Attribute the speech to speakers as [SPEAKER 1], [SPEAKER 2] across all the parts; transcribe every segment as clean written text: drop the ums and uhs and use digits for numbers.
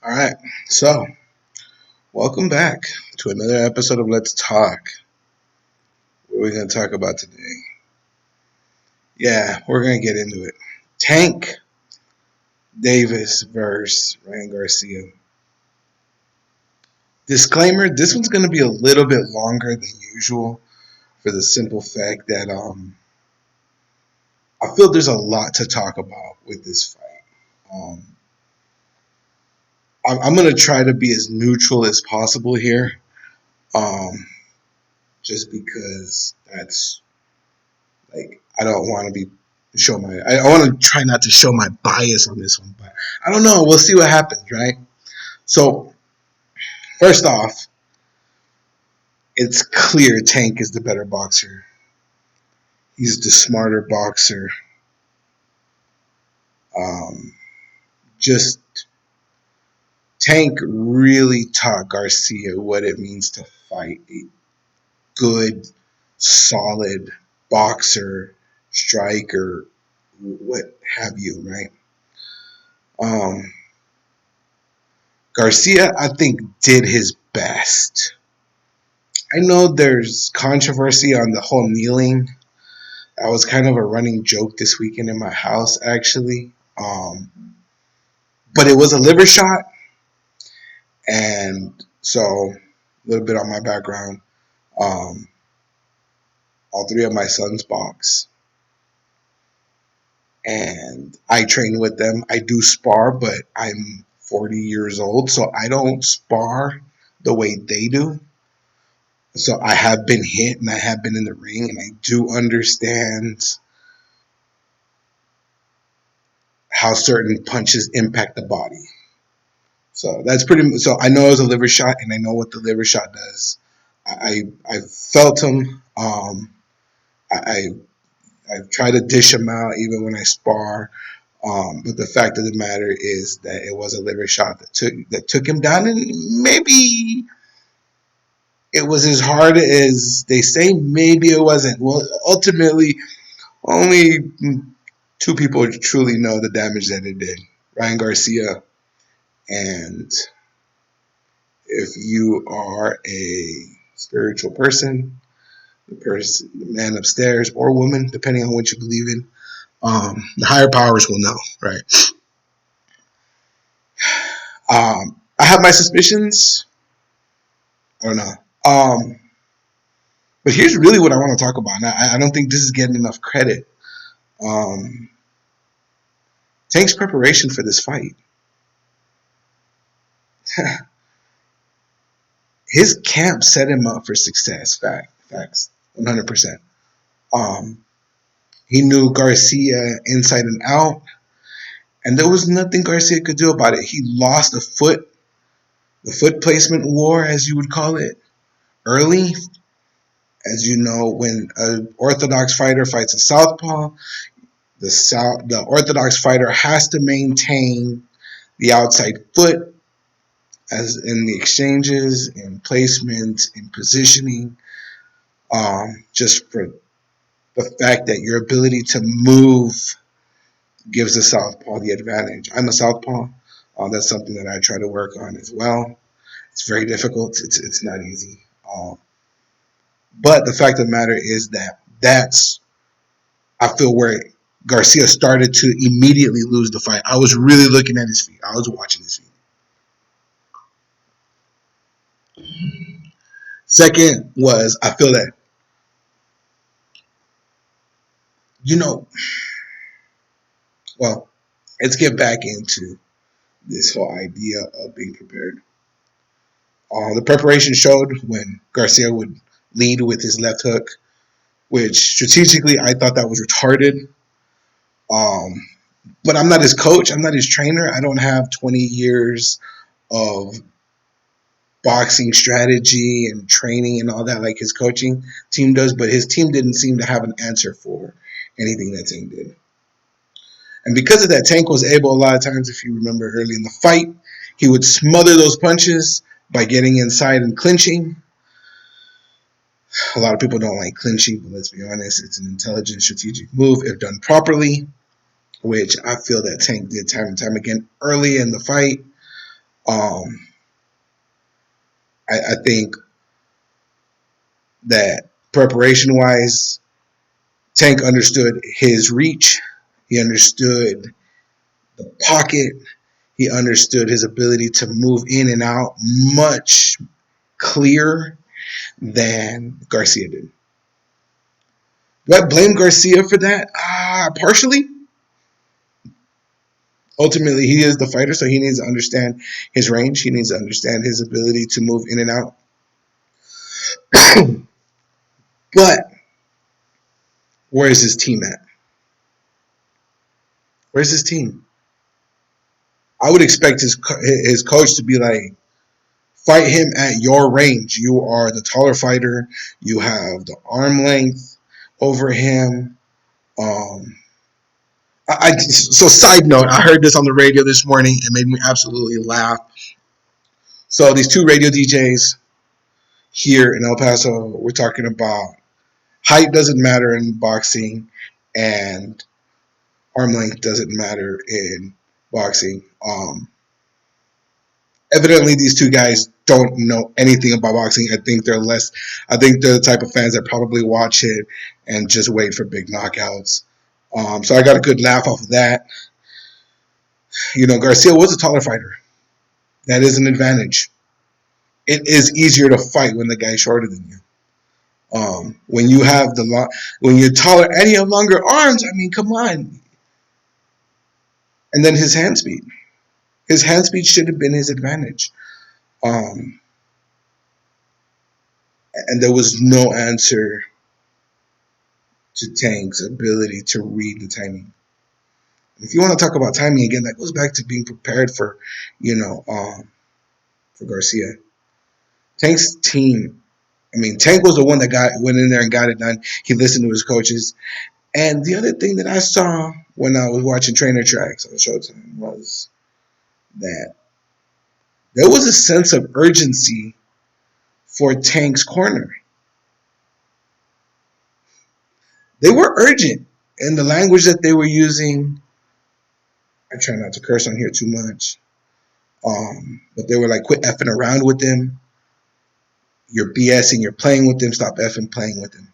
[SPEAKER 1] All right, so welcome back to another episode of Let's Talk. What are we going to talk about today? Yeah, we're going to get into it. Tank Davis versus Ryan Garcia. Disclaimer, this one's going to be a little bit longer than usual for the simple fact that I feel there's a lot to talk about with this fight. I'm going to try to be as neutral as possible here, just because that's I don't want to be I want to try not to show my bias on this one, but I don't know. We'll see what happens, right? So first off, it's clear Tank is the better boxer. He's the smarter boxer. Just Tank really taught Garcia what it means to fight a good, solid boxer, striker, what have you, right? Garcia, I think, did his best. I know there's controversy on the whole kneeling. That was kind of a running joke this weekend in my house, actually. But it was a liver shot. And so, a little bit on my background. All three of my sons box. And I train with them. I do spar, but I'm 40 years old, so I don't spar the way they do. So I have been hit and I have been in the ring, and I do understand how certain punches impact the body. So that's pretty much, so I know it was a liver shot, and I know what the liver shot does. I felt him. I try to dish him out even when I spar. But the fact of the matter is that it was a liver shot that took him down, and maybe it was as hard as they say. Maybe it wasn't. Well, ultimately, only two people truly know the damage that it did: Ryan Garcia, and if you are a spiritual person, the man upstairs or woman, depending on what you believe in, the higher powers will know, right? I have my suspicions. I don't know. But here's really what I want to talk about. Now, I don't think this is getting enough credit. Tank's preparation for this fight. His camp set him up for success. Facts, 100%. He knew Garcia inside and out, and there was nothing Garcia could do about it. He lost the foot placement war, as you would call it, early. As you know, when an orthodox fighter fights a southpaw, the orthodox fighter has to maintain the outside foot as in the exchanges, in placement, in positioning, just for the fact that your ability to move gives the southpaw the advantage. I'm a southpaw. That's something that I try to work on as well. It's very difficult. It's not easy. But the fact of the matter is that's, I feel, where Garcia started to immediately lose the fight. I was really looking at his feet. I was watching his feet. Second was, I feel that, well, let's get back into this whole idea of being prepared. The preparation showed when Garcia would lead with his left hook, which strategically I thought that was retarded. But I'm not his coach. I'm not his trainer. I don't have 20 years of boxing strategy and training and all that like his coaching team does. But his team didn't seem to have an answer for anything that Tank did. And because of that, Tank was able, a lot of times, if you remember early in the fight, he would smother those punches by getting inside and clinching. A lot of people don't like clinching, but let's be honest, it's an intelligent, strategic move if done properly, which I feel that Tank did time and time again early in the fight. Um, I think that preparation wise, Tank understood his reach. He understood the pocket. He understood his ability to move in and out much clearer than Garcia did. Do I blame Garcia for that? Partially. Ultimately, he is the fighter, so he needs to understand his range. He needs to understand his ability to move in and out. But where's his team at? Where's his team? I would expect his coach to be like, fight him at your range. You are the taller fighter. You have the arm length over him. So side note, I heard this on the radio this morning. It made me absolutely laugh. So these two radio DJs here in El Paso, we're talking about height doesn't matter in boxing, and arm length doesn't matter in boxing. Evidently, these two guys don't know anything about boxing. I think they're less. I think they're the type of fans that probably watch it and just wait for big knockouts. So I got a good laugh off of that. Garcia was a taller fighter. That is an advantage. It is easier to fight when the guy's shorter than you. When you have when you're taller and you have longer arms, I mean, come on. And then his hand speed. His hand speed should have been his advantage. And there was no answer to Tank's ability to read the timing. If you want to talk about timing again, that goes back to being prepared for Garcia. Tank's team. I mean, Tank was the one that went in there and got it done. He listened to his coaches. And the other thing that I saw when I was watching Trainer Tracks on Showtime was that there was a sense of urgency for Tank's corner. They were urgent in the language that they were using. I try not to curse on here too much. But they were like, quit effing around with them. You're BSing, you're playing with them. Stop effing playing with them.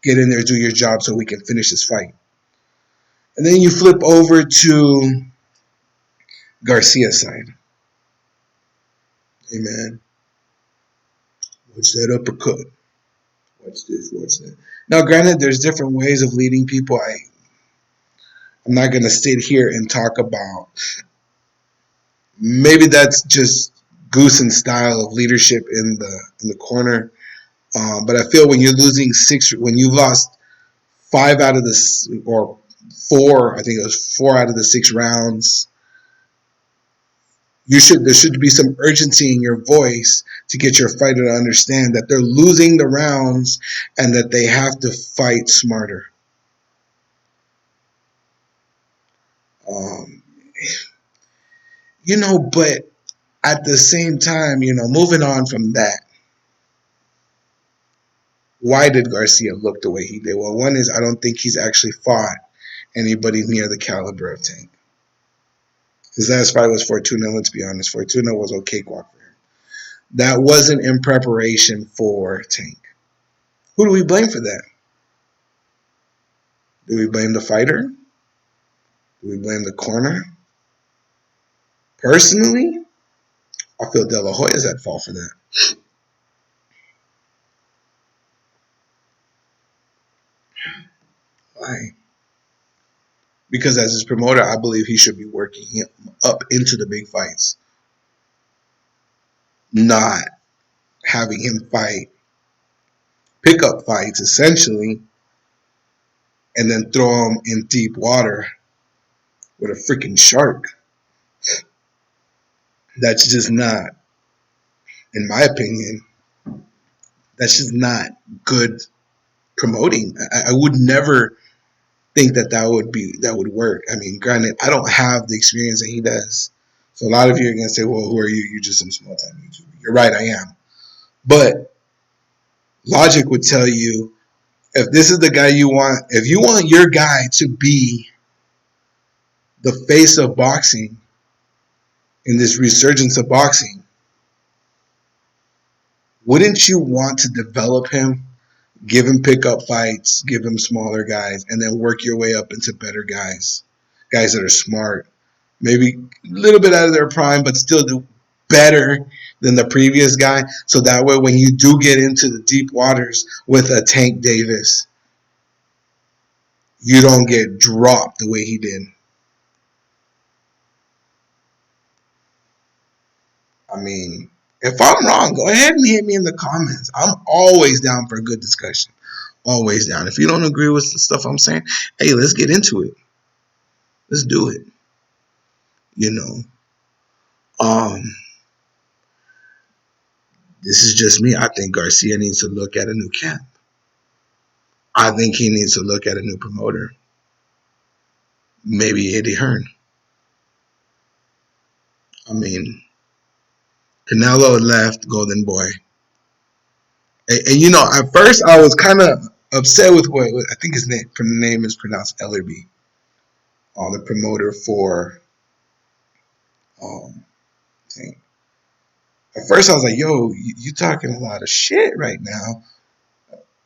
[SPEAKER 1] Get in there, do your job so we can finish this fight. And then you flip over to Garcia's side. Hey, man. Watch that uppercut. Watch this, watch that. Now, granted, there's different ways of leading people. I'm not going to sit here and talk about. Maybe that's just Goosen's style of leadership in the corner. But I feel when you're losing when you've lost 5 out of the, or 4, I think it was 4 out of the 6 rounds, there should be some urgency in your voice to get your fighter to understand that they're losing the rounds and that they have to fight smarter. But at the same time, moving on from that, why did Garcia look the way he did? Well, one is I don't think he's actually fought anybody near the caliber of Tank. His last fight was Fortuna, let's be honest. Fortuna was a cakewalk for him. That wasn't in preparation for Tank. Who do we blame for that? Do we blame the fighter? Do we blame the corner? Personally, I feel De La Hoya's at fault for that. Why? Because as his promoter, I believe he should be working him up into the big fights. Not having him fight pickup fights, essentially, and then throw him in deep water with a freaking shark. That's just not, in my opinion, that's just not good promoting. I would never think that would work. I mean, granted, I don't have the experience that he does. So a lot of you are going to say, well, who are you? You're just some small-time YouTuber. You're right, I am. But logic would tell you, if this is the guy you want, if you want your guy to be the face of boxing, in this resurgence of boxing, wouldn't you want to develop him, give him pickup fights, give him smaller guys, and then work your way up into better guys, guys that are smart, maybe a little bit out of their prime, but still do better than the previous guy. So that way, when you do get into the deep waters with a Tank Davis, you don't get dropped the way he did. I mean, if I'm wrong, go ahead and hit me in the comments. I'm always down for a good discussion. Always down. If you don't agree with the stuff I'm saying, hey, let's get into it. Let's do it. You know, this is just me. I think Garcia needs to look at a new camp. I think he needs to look at a new promoter. Maybe Eddie Hearn. I mean, Canelo left, Golden Boy. And you know, at first I was kind of upset with what I think his name is pronounced Ellerby, the promoter for. Um, at first I was like, "Yo, you talking a lot of shit right now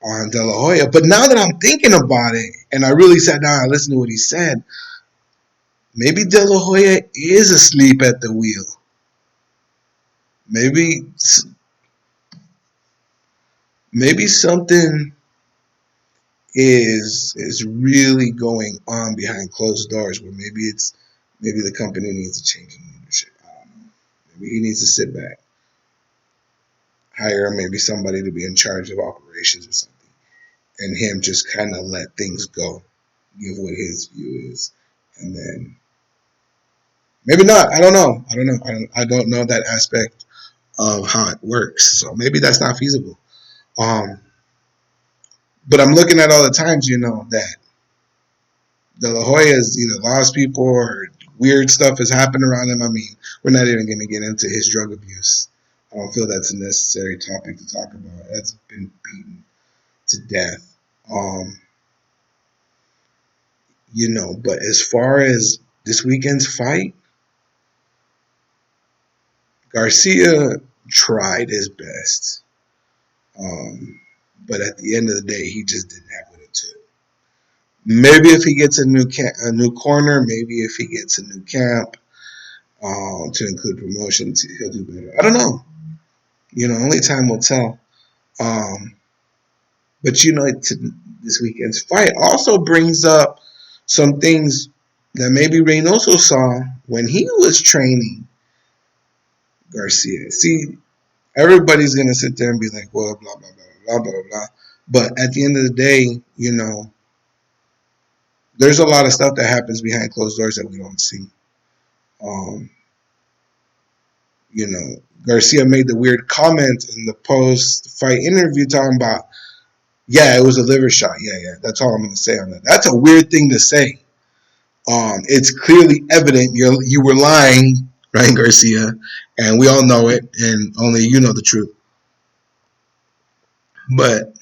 [SPEAKER 1] on De La Hoya." But now that I'm thinking about it, and I really sat down and listened to what he said, maybe De La Hoya is asleep at the wheel. Maybe something is really going on behind closed doors, where maybe the company needs a change in leadership. I don't know. Maybe he needs to sit back, hire maybe somebody to be in charge of operations or something, and him just kind of let things go, give what his view is, and then maybe not. I don't know. I don't know that aspect of how it works, so maybe that's not feasible. But I'm looking at all the times, that De La Hoya's either lost people or weird stuff has happened around him. I mean, we're not even going to get into his drug abuse. I don't feel that's a necessary topic to talk about. That's been beaten to death. But as far as this weekend's fight, Garcia tried his best. But at the end of the day, he just didn't have what it took. Maybe if he gets a new corner, maybe if he gets a new camp to include promotions, he'll do better. I don't know. Only time will tell. But this weekend's fight also brings up some things that maybe Reynoso saw when he was training Garcia. See, everybody's gonna sit there and be like, well, blah blah blah blah blah blah. But at the end of the day, there's a lot of stuff that happens behind closed doors that we don't see. Garcia made the weird comment in the post-fight interview talking about, yeah, it was a liver shot. Yeah. That's all I'm going to say on that. That's a weird thing to say. It's clearly evident you were lying, Ryan Garcia, and we all know it, and only you know the truth. But,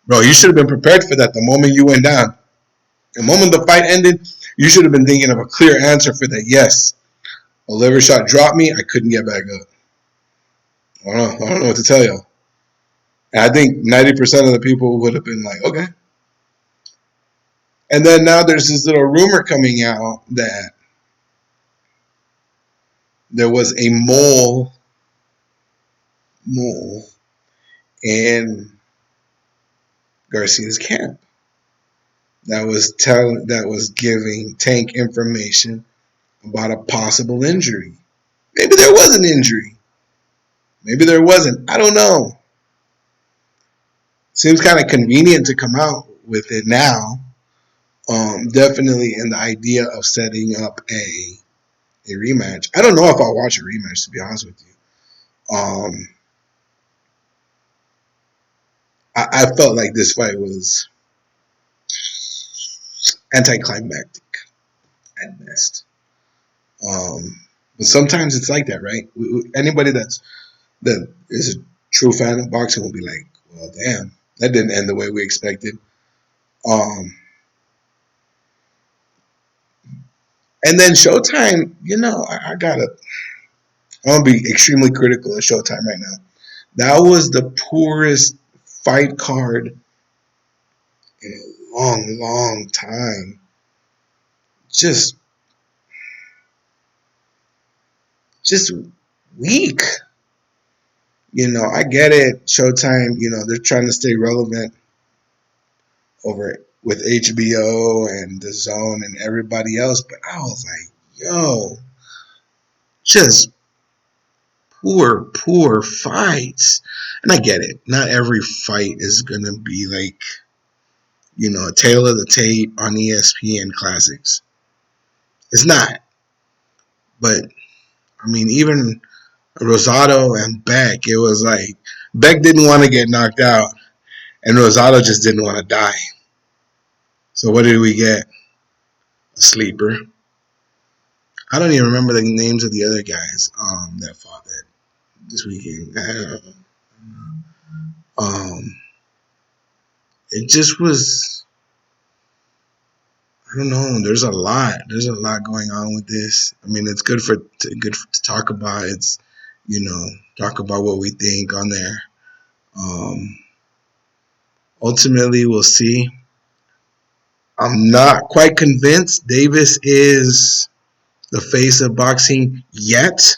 [SPEAKER 1] bro, you should have been prepared for that the moment you went down. The moment the fight ended, you should have been thinking of a clear answer for that. Yes, a liver shot dropped me. I couldn't get back up. I don't know what to tell you. And I think 90% of the people would have been like, okay. And then now there's this little rumor coming out that there was a mole in Garcia's camp that was giving Tank information about a possible injury. Maybe there was an injury. Maybe there wasn't. I don't know. Seems kind of convenient to come out with it now. Definitely in the idea of setting up a rematch. I don't know if I'll watch a rematch, to be honest with you. I felt like this fight was anticlimactic at best. But sometimes it's like that, right? Anybody that is a true fan of boxing will be like, well, damn, that didn't end the way we expected. And then Showtime, I gotta, I'm gonna be extremely critical of Showtime right now. That was the poorest fight card in a long, long time. Just, just weak. I get it. Showtime, they're trying to stay relevant over with HBO and the Zone and everybody else, but I was like, yo, just poor fights. And I get it. Not every fight is gonna be like, a tale of the tape on ESPN classics. It's not. But I mean, even Rosado and Beck, it was like Beck didn't want to get knocked out, and Rosado just didn't want to die. So what did we get? A sleeper. I don't even remember the names of the other guys that fought that this weekend. Um, it just was. I don't know. There's a lot. There's a lot going on with this. I mean, it's to talk about. It's talk about what we think on there. Um, Ultimately, we'll see. I'm not quite convinced Davis is the face of boxing yet.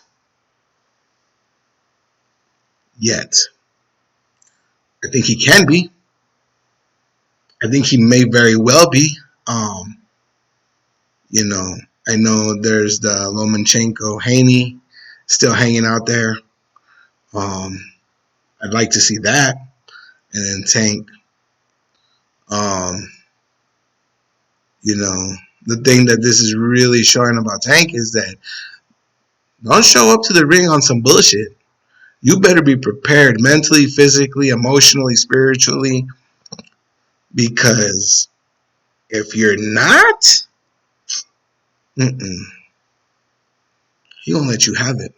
[SPEAKER 1] Yet. I think he can be. I think he may very well be. Um, I know there's the Lomachenko Haney still hanging out there. I'd like to see that. And then Tank. Um, the thing that this is really showing about Tank is that don't show up to the ring on some bullshit. You better be prepared mentally, physically, emotionally, spiritually, because if you're not, he gonna let you have it.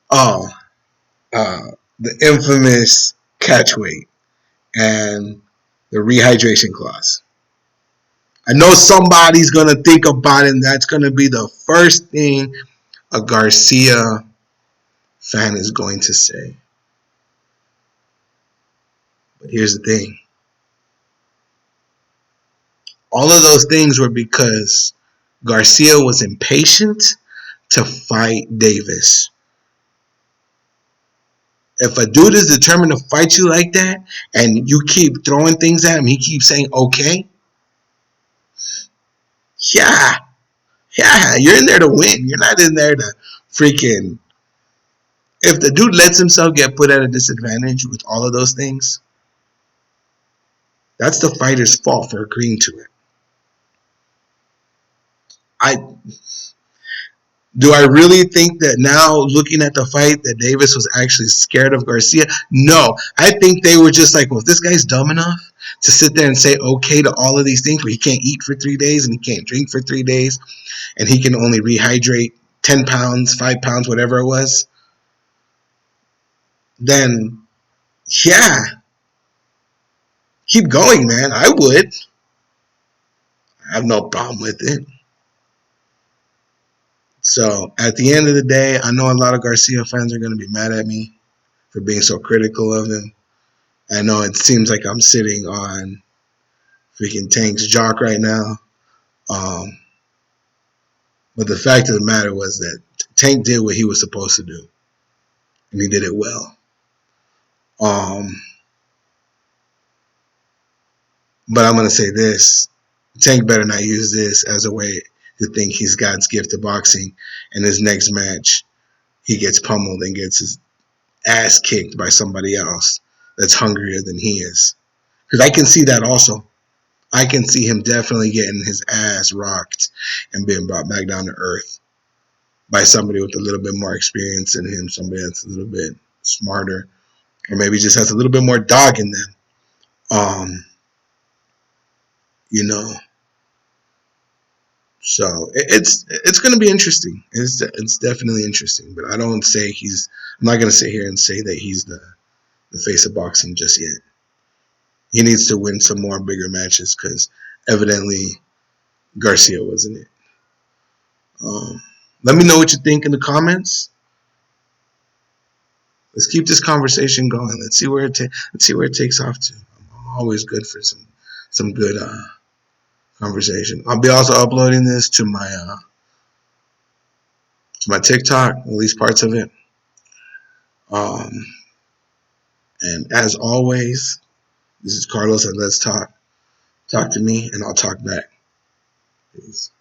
[SPEAKER 1] Oh, the infamous catch weight and the rehydration clause. I know somebody's gonna think about it, and that's gonna be the first thing a Garcia fan is going to say. But here's the thing. All of those things were because Garcia was impatient to fight Davis. If a dude is determined to fight you like that and you keep throwing things at him, he keeps saying, okay, yeah, you're in there to win. You're not in there to freaking. If the dude lets himself get put at a disadvantage with all of those things, that's the fighter's fault for agreeing to it. I Do I really think that now, looking at the fight, that Davis was actually scared of Garcia? No. I think they were just like, well, if this guy's dumb enough to sit there and say okay to all of these things, but he can't eat for 3 days and he can't drink for 3 days and he can only rehydrate 10 pounds, 5 pounds, whatever it was, then yeah, keep going, man. I would. I have no problem with it. So at the end of the day, I know a lot of Garcia fans are going to be mad at me for being so critical of him. I know it seems like I'm sitting on freaking Tank's jock right now. Um, but the fact of the matter was that Tank did what he was supposed to do. And he did it well. But I'm going to say this. Tank better not use this as a way to think he's God's gift to boxing. And his next match, he gets pummeled and gets his ass kicked by somebody else that's hungrier than he is. Because I can see that also. I can see him definitely getting his ass rocked and being brought back down to earth by somebody with a little bit more experience than him, somebody that's a little bit smarter, or maybe just has a little bit more dog in them. You know, so it's going to be interesting. It's definitely interesting, but I don't say he's. I'm not going to sit here and say that he's the face of boxing just yet. He needs to win some more bigger matches because evidently Garcia wasn't it. Let me know what you think in the comments. Let's keep this conversation going. Let's see where it takes off to. I'm always good for some good conversation. I'll be also uploading this to my TikTok, at least parts of it. Um, and as always, this is Carlos at Let's Talk. Talk to me, and I'll talk back. Peace.